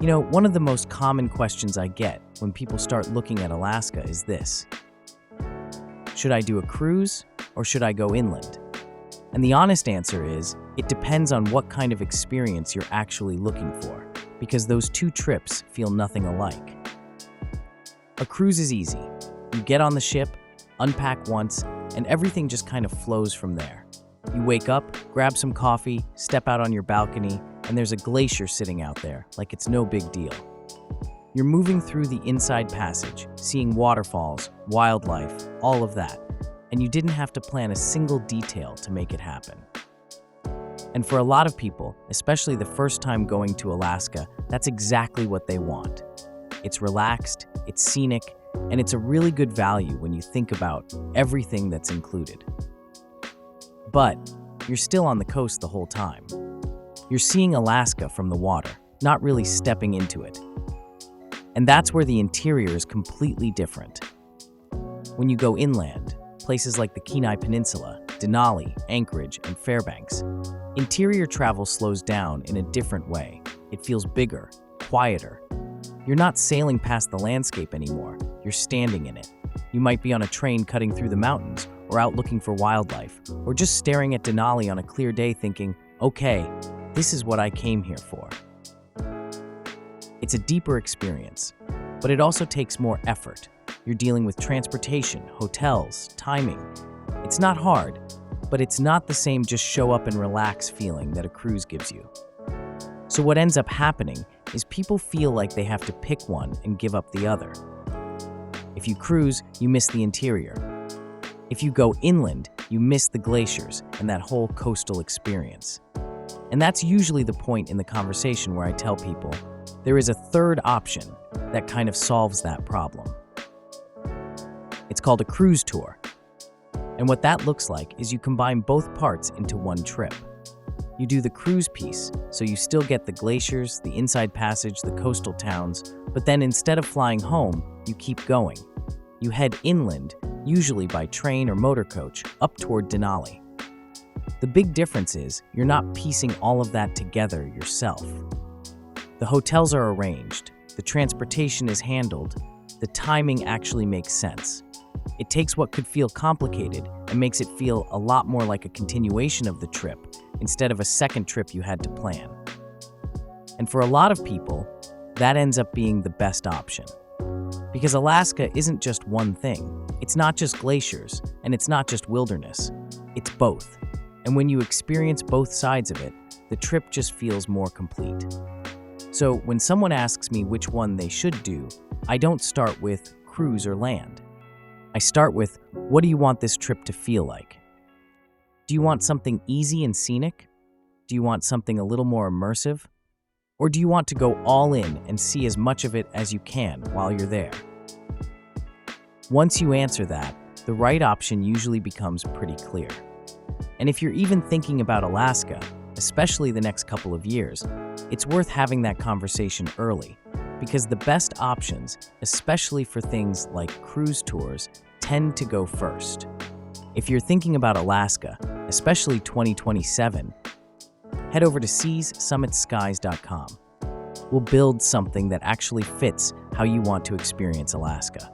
One of the most common questions I get when people start looking at Alaska is this: should I do a cruise or should I go inland? And the honest answer is, it depends on what kind of experience you're actually looking for, because those two trips feel nothing alike. A cruise is easy. You get on the ship, unpack once, and everything just kind of flows from there. You wake up, grab some coffee, step out on your balcony, and there's a glacier sitting out there, like it's no big deal. You're moving through the Inside Passage, seeing waterfalls, wildlife, all of that, and you didn't have to plan a single detail to make it happen. And for a lot of people, especially the first time going to Alaska, that's exactly what they want. It's relaxed, it's scenic, and it's a really good value when you think about everything that's included. But you're still on the coast the whole time. You're seeing Alaska from the water, not really stepping into it. And that's where the interior is completely different. When you go inland, places like the Kenai Peninsula, Denali, Anchorage, and Fairbanks, interior travel slows down in a different way. It feels bigger, quieter. You're not sailing past the landscape anymore, you're standing in it. You might be on a train cutting through the mountains, or out looking for wildlife, or just staring at Denali on a clear day thinking, okay, this is what I came here for. It's a deeper experience, but it also takes more effort. You're dealing with transportation, hotels, timing. It's not hard, but it's not the same just show up and relax feeling that a cruise gives you. So what ends up happening is people feel like they have to pick one and give up the other. If you cruise, you miss the interior. If you go inland, you miss the glaciers and that whole coastal experience. And that's usually the point in the conversation where I tell people there is a third option that kind of solves that problem. It's called a cruise tour. And what that looks like is you combine both parts into one trip. You do the cruise piece, so you still get the glaciers, the Inside Passage, the coastal towns, but then instead of flying home, you keep going. You head inland, usually by train or motor coach, up toward Denali. The big difference is you're not piecing all of that together yourself. The hotels are arranged, the transportation is handled, the timing actually makes sense. It takes what could feel complicated and makes it feel a lot more like a continuation of the trip instead of a second trip you had to plan. And for a lot of people, that ends up being the best option. Because Alaska isn't just one thing. It's not just glaciers, and it's not just wilderness. It's both. And when you experience both sides of it, the trip just feels more complete. So when someone asks me which one they should do, I don't start with cruise or land. I start with, what do you want this trip to feel like? Do you want something easy and scenic? Do you want something a little more immersive? Or do you want to go all in and see as much of it as you can while you're there? Once you answer that, the right option usually becomes pretty clear. And if you're even thinking about Alaska, especially the next couple of years, it's worth having that conversation early, because the best options, especially for things like cruise tours, tend to go first. If you're thinking about Alaska, especially 2027, head over to seassummitsskies.com. We'll build something that actually fits how you want to experience Alaska.